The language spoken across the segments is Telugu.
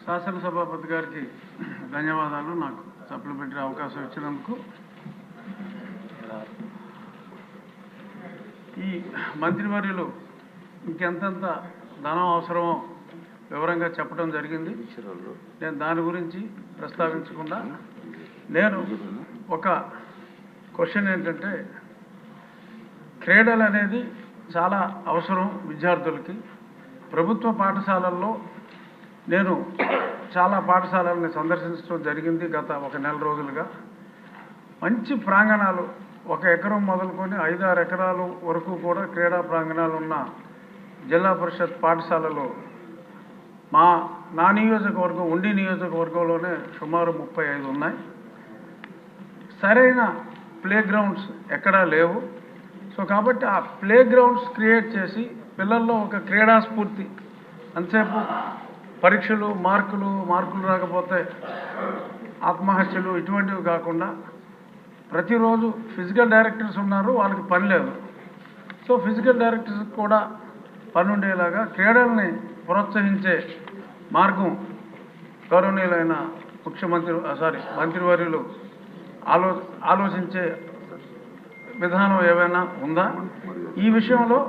శాసనసభాపతి గారికి ధన్యవాదాలు. నాకు సప్లిమెంటరీ అవకాశం ఇచ్చినందుకు. ఈ మంత్రివర్యులు ఇంకెంతంత ధనం అవసరమో వివరంగా చెప్పడం జరిగింది. నేను దాని గురించి ప్రస్తావించకుండా నేను ఒక క్వశ్చన్ ఏంటంటే, క్రీడలు అనేది చాలా అవసరం విద్యార్థులకి. ప్రభుత్వ పాఠశాలల్లో నేను చాలా పాఠశాలల్ని సందర్శించడం జరిగింది గత ఒక నెల రోజులుగా. మంచి ప్రాంగణాలు, 1 ఎకరం మొదలుకొని 5-6 ఎకరాలు వరకు కూడా క్రీడా ప్రాంగణాలు ఉన్న జిల్లా పరిషత్ పాఠశాలలో నా నియోజకవర్గం, ఉండి నియోజకవర్గంలోనే సుమారు 35 ఉన్నాయి. సరైన ప్లే గ్రౌండ్స్ ఎక్కడా లేవు. సో కాబట్టి ఆ ప్లే గ్రౌండ్స్ క్రియేట్ చేసి పిల్లల్లో ఒక క్రీడా స్ఫూర్తి, అంతసేపు పరీక్షలు, మార్కులు రాకపోతే ఆత్మహత్యలు ఇటువంటివి కాకుండా ప్రతిరోజు ఫిజికల్ డైరెక్టర్స్ ఉన్నారు, వాళ్ళకి పని లేదు. సో ఫిజికల్ డైరెక్టర్స్ కూడా పని ఉండేలాగా క్రీడల్ని ప్రోత్సహించే మార్గం గౌరవనీయులైన మంత్రివర్యులు ఆలోచించే విధానం ఏమైనా ఉందా? ఈ విషయంలో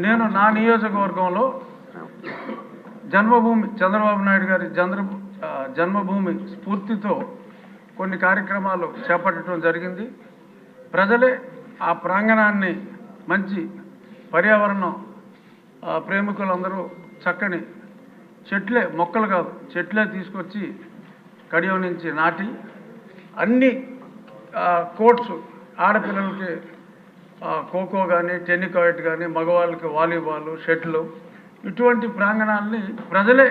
నేను నా నియోజకవర్గంలో జన్మభూమి, చంద్రబాబు నాయుడు గారి జన్మభూమి స్ఫూర్తితో కొన్ని కార్యక్రమాలు చేపట్టడం జరిగింది. ప్రజలే ఆ ప్రాంగణాన్ని మంచి పర్యావరణం ప్రేమికులందరూ చక్కని మొక్కలు కాదు చెట్లే తీసుకొచ్చి కడియం నుంచి నాటి అన్ని కోర్ట్స్, ఆడపిల్లలకి ఖోఖో కానీ, టెన్నికాయిట్ కానీ, మగవాళ్ళకి వాలీబాల్, షటిల్, ఇటువంటి ప్రాంగణాలని ప్రజలే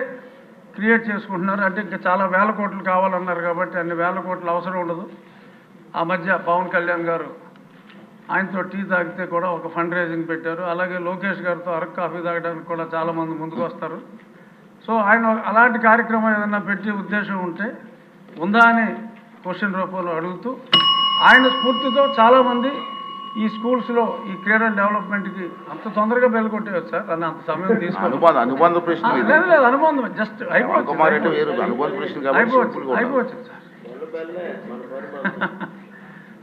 క్రియేట్ చేసుకుంటున్నారు. అంటే ఇంకా చాలా వేల కోట్లు కావాలన్నారు కాబట్టి అన్ని వేల కోట్లు అవసరం ఉండదు. ఆ మధ్య పవన్ కళ్యాణ్ గారు ఆయనతో టీ తాగితే కూడా ఒక ఫండ్ రైజింగ్ పెట్టారు. అలాగే లోకేష్ గారితో అరకు కాఫీ తాగడానికి కూడా చాలామంది ముందుకు వస్తారు. సో ఆయన అలాంటి కార్యక్రమం ఏదైనా పెట్టే ఉద్దేశం ఉందా అని క్వశ్చన్ రూపంలో అడుగుతూ, ఆయన స్ఫూర్తితో చాలామంది ఈ స్కూల్స్లో ఈ క్రీడల డెవలప్మెంట్కి అంత తొందరగా బెల్లకొట్టేవచ్చు సార్. అని అంత సమయం తీసుకోవాలి. లేదు, అనుబంధం జస్ట్ అయిపోవచ్చు సార్.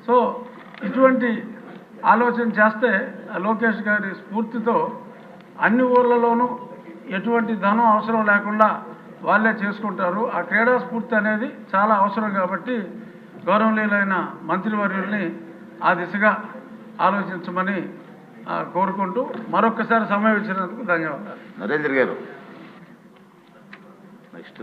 సో ఇటువంటి ఆలోచన చేస్తే లోకేష్ గారి స్ఫూర్తితో అన్ని ఊర్లలోనూ ఎటువంటి ధనం అవసరం లేకుండా వాళ్ళే చేసుకుంటారు. ఆ క్రీడా స్ఫూర్తి అనేది చాలా అవసరం కాబట్టి గౌరవనీయులైన మంత్రివర్యుల్ని ఆ దిశగా ఆలోచించమని కోరుకుంటూ మరొకసారి సమయం ఇచ్చినందుకు ధన్యవాదాలు. నరేంద్ర గారు నెక్స్ట్.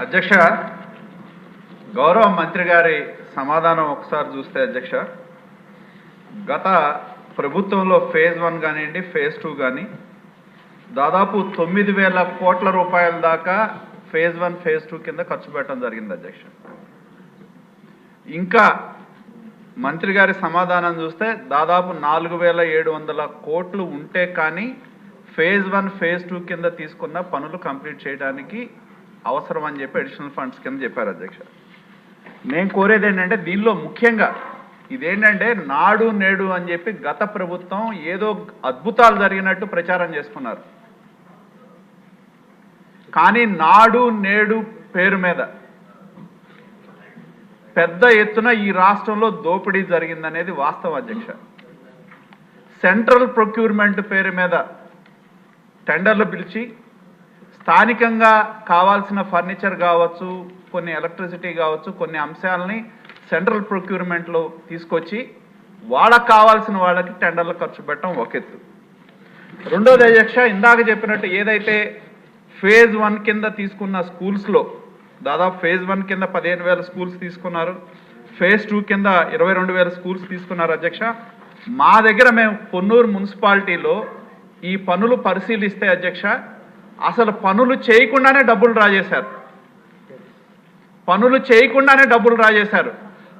అధ్యక్ష, గౌరవ మంత్రి గారి సమాధానం ఒకసారి చూస్తే అధ్యక్ష, గత ప్రభుత్వంలో ఫేజ్ 1 కానివ్వండి, ఫేజ్ 2 కానీ దాదాపు 9,000 కోట్ల రూపాయల దాకా ఫేజ్ 1, ఫేజ్ 2 కింద ఖర్చు పెట్టడం జరిగింది అధ్యక్ష. ఇంకా మంత్రి గారి సమాధానం చూస్తే దాదాపు 4,700 కోట్లు ఉంటే కానీ ఫేజ్ 1, ఫేజ్ 2 కింద తీసుకున్న పనులు కంప్లీట్ చేయడానికి అవసరం అని చెప్పి అడిషనల్ ఫండ్స్ కింద చెప్పారు అధ్యక్ష. నేను కోరేది ఏంటంటే, దీనిలో ముఖ్యంగా ఇదేంటంటే నాడు నేడు అని చెప్పి గత ప్రభుత్వం ఏదో అద్భుతాలు జరిగినట్టు ప్రచారం చేసుకున్నారు. కానీ నాడు నేడు పేరు మీద పెద్ద ఎత్తున ఈ రాష్ట్రంలో దోపిడీ జరిగిందనేది వాస్తవం అధ్యక్ష. సెంట్రల్ ప్రొక్యూర్మెంట్ పేరు మీద టెండర్లు పిలిచి స్థానికంగా కావాల్సిన ఫర్నిచర్ కావచ్చు, కొన్ని ఎలక్ట్రిసిటీ కావచ్చు, కొన్ని అంశాలని సెంట్రల్ ప్రొక్యూర్మెంట్లో తీసుకొచ్చి వాళ్ళకు కావాల్సిన వాళ్ళకి టెండర్లు ఖర్చు పెట్టడం ఒక ఎత్తు. రెండోది అధ్యక్ష, ఇందాక చెప్పినట్టు ఏదైతే ఫేజ్ 1 కింద తీసుకున్న స్కూల్స్లో దాదాపు ఫేజ్ 1 కింద 15,000 స్కూల్స్ తీసుకున్నారు, ఫేజ్ 2 కింద 22,000 స్కూల్స్ తీసుకున్నారు అధ్యక్ష. మా దగ్గర మేము పొన్నూరు మున్సిపాలిటీలో ఈ పనులు పరిశీలిస్తే అధ్యక్ష, అసలు పనులు చేయకుండానే డబ్బులు డ్రా చేశారు.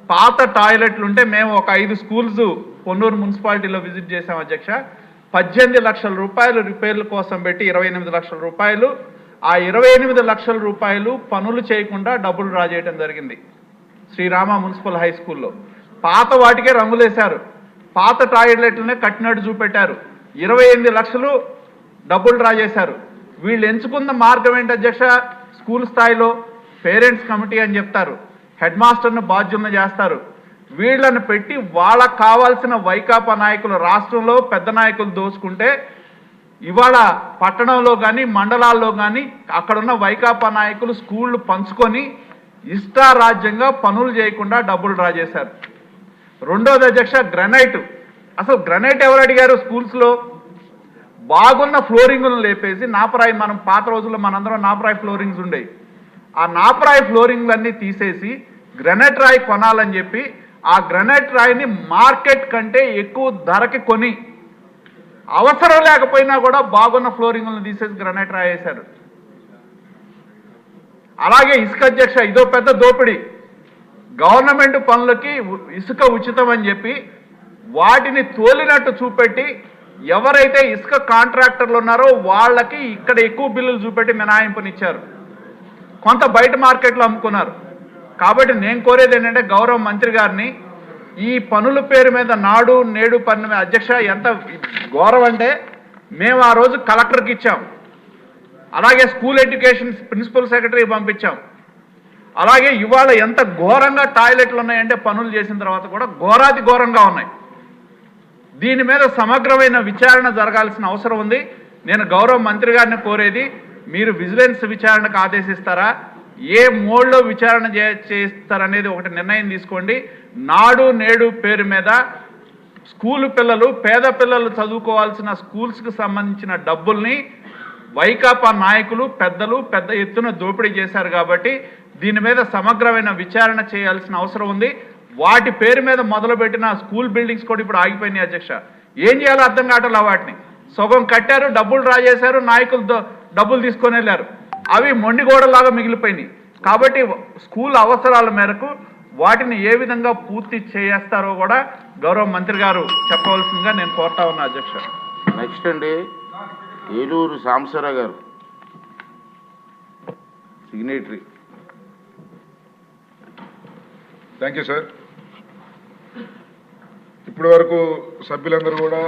పాత టాయిలెట్లు ఉంటే మేము ఒక 5 స్కూల్స్ పొన్నూరు మున్సిపాలిటీలో విజిట్ చేశాం అధ్యక్ష. 18 లక్షల రూపాయలు రిపేర్ల కోసం పెట్టి 28 లక్షల రూపాయలు ఆ 28 లక్షల రూపాయలు పనులు చేయకుండా డబ్బులు డ్రా చేయడం జరిగింది శ్రీరామ మున్సిపల్ హై స్కూల్లో. పాత వాటికే రంగులేశారు, పాత టాయిలెట్లనే కట్టినట్టు చూపెట్టారు, 28 లక్షలు డబ్బులు డ్రా చేశారు. వీళ్ళు ఎంచుకున్న మార్గం ఏంటి అధ్యక్ష? స్కూల్ స్థాయిలో పేరెంట్స్ కమిటీ అని చెప్తారు, హెడ్ మాస్టర్ను బాధ్యులను చేస్తారు. వీళ్ళని పెట్టి వాళ్ళకు కావాల్సిన వైకాపా నాయకులు రాష్ట్రంలో పెద్ద నాయకులు దోచుకుంటే ఇవాళ పట్టణంలో కానీ మండలాల్లో కానీ అక్కడున్న వైకాపా నాయకులు స్కూళ్ళు పంచుకొని ఇష్టారాజ్యంగా పనులు చేయకుండా డబ్బులు డ్రా చేశారు. రెండోది అధ్యక్ష, గ్రనైట్. అసలు గ్రనైట్ ఎవరు అడిగారు? స్కూల్స్లో బాగున్న ఫ్లోరింగులను లేపేసి నాపరాయి, మనం పాత రోజుల్లో మనందరం నాపరాయి ఫ్లోరింగ్స్ ఉండేవి, ఆ నాపరాయి ఫ్లోరింగ్లన్నీ తీసేసి గ్రనైట్ రాయి కొనాలని చెప్పి ఆ గ్రనైట్ రాయిని మార్కెట్ కంటే ఎక్కువ ధరకి కొని అవసరం లేకపోయినా కూడా బాగున్న ఫ్లోరింగులను తీసేసి గ్రనైట్ రాయి వేశారు. అలాగే ఇసుక అధ్యక్ష, ఇదో పెద్ద దోపిడీ. గవర్నమెంట్ పనులకి ఇసుక ఉచితం అని చెప్పి వాటిని తోలినట్టు చూపెట్టి ఎవరైతే ఇసుక కాంట్రాక్టర్లు ఉన్నారో వాళ్ళకి ఇక్కడ ఎక్కువ బిల్లులు చూపెట్టి మినహాయింపునిచ్చారు, కొంత బయట మార్కెట్లో అమ్ముకున్నారు. కాబట్టి నేను కోరేది ఏంటంటే గౌరవ మంత్రి గారిని, ఈ పనుల పేరు మీద నాడు నేడు పన్ను మీద అధ్యక్ష ఎంత ఘోరం అంటే, మేము ఆ రోజు కలెక్టర్కి ఇచ్చాం, అలాగే స్కూల్ ఎడ్యుకేషన్ ప్రిన్సిపల్ సెక్రటరీ పంపించాం. అలాగే ఇవాళ ఎంత ఘోరంగా టాయిలెట్లు ఉన్నాయంటే పనులు చేసిన తర్వాత కూడా ఘోరాతి ఘోరంగా ఉన్నాయి. దీని మీద సమగ్రమైన విచారణ జరగాల్సిన అవసరం ఉంది. నేను గౌరవ మంత్రి గారిని కోరేది, మీరు విజిలెన్స్ విచారణకు ఆదేశిస్తారా, ఏ మోడ్లో విచారణ చేస్తారనేది ఒకటి నిర్ణయం తీసుకోండి. నాడు నేడు పేరు మీద స్కూలు పిల్లలు, పేద పిల్లలు చదువుకోవాల్సిన స్కూల్స్కి సంబంధించిన డబ్బుల్ని వైకాపా నాయకులు పెద్దలు పెద్ద ఎత్తున దోపిడీ చేశారు. కాబట్టి దీని మీద సమగ్రమైన విచారణ చేయాల్సిన అవసరం ఉంది. వాటి పేరు మీద మొదలుపెట్టిన స్కూల్ బిల్డింగ్స్ కూడా ఇప్పుడు ఆగిపోయినాయి అధ్యక్ష. ఏం చేయాలో అర్థం కావట్లా. వాటిని సగం కట్టారు, డబ్బులు డ్రా చేశారు, నాయకులు డబ్బులు తీసుకొని వెళ్ళారు, అవి మొండిగోడలాగా మిగిలిపోయినాయి. కాబట్టి స్కూల్ అవసరాల మేరకు వాటిని ఏ విధంగా పూర్తి చేస్తారో కూడా గౌరవ మంత్రి గారు చెప్పవలసిందిగా నేను కోరుతా ఉన్నా అధ్యక్ష. నెక్స్ట్ అండి, ఏలూరు సాంబశివరావు గారు, సిగ్నేటరీ. Thank you sir. ఇప్పటి వరకు సభ్యులందరూ కూడా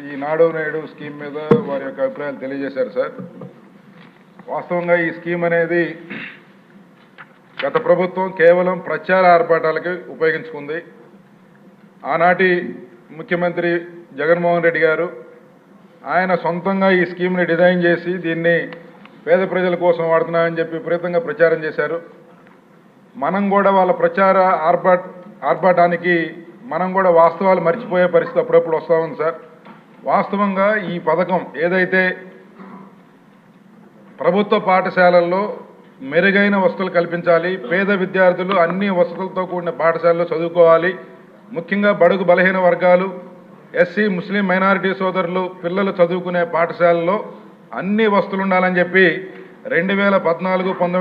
ఈ నాడు నేడు స్కీమ్ మీద వారి యొక్క అభిప్రాయాలు తెలియజేశారు సార్. వాస్తవంగా ఈ స్కీమ్ అనేది గత ప్రభుత్వం కేవలం ప్రచార ఆర్భాటాలకి ఉపయోగించుకుంది. ఆనాటి ముఖ్యమంత్రి జగన్మోహన్ రెడ్డి గారు ఆయన సొంతంగా ఈ స్కీమ్ని డిజైన్ చేసి దీన్ని పేద ప్రజల కోసం వాడుతున్నామని చెప్పి విపరీతంగా ప్రచారం చేశారు. మనం కూడా వాళ్ళ ప్రచార ఆర్భాటానికి మనం కూడా వాస్తవాలు మర్చిపోయే పరిస్థితి అప్పుడప్పుడు వస్తూ ఉంది సార్. వాస్తవంగా ఈ పథకం ఏదైతే ప్రభుత్వ పాఠశాలల్లో మెరుగైన వసతులు కల్పించాలి, పేద విద్యార్థులు అన్ని వసతులతో కూడిన పాఠశాలలో చదువుకోవాలి, ముఖ్యంగా బడుగు బలహీన వర్గాలు, ఎస్సీ ముస్లిం మైనారిటీ సోదరులు పిల్లలు చదువుకునే పాఠశాలలో అన్ని వసతులు ఉండాలని చెప్పి 2014-19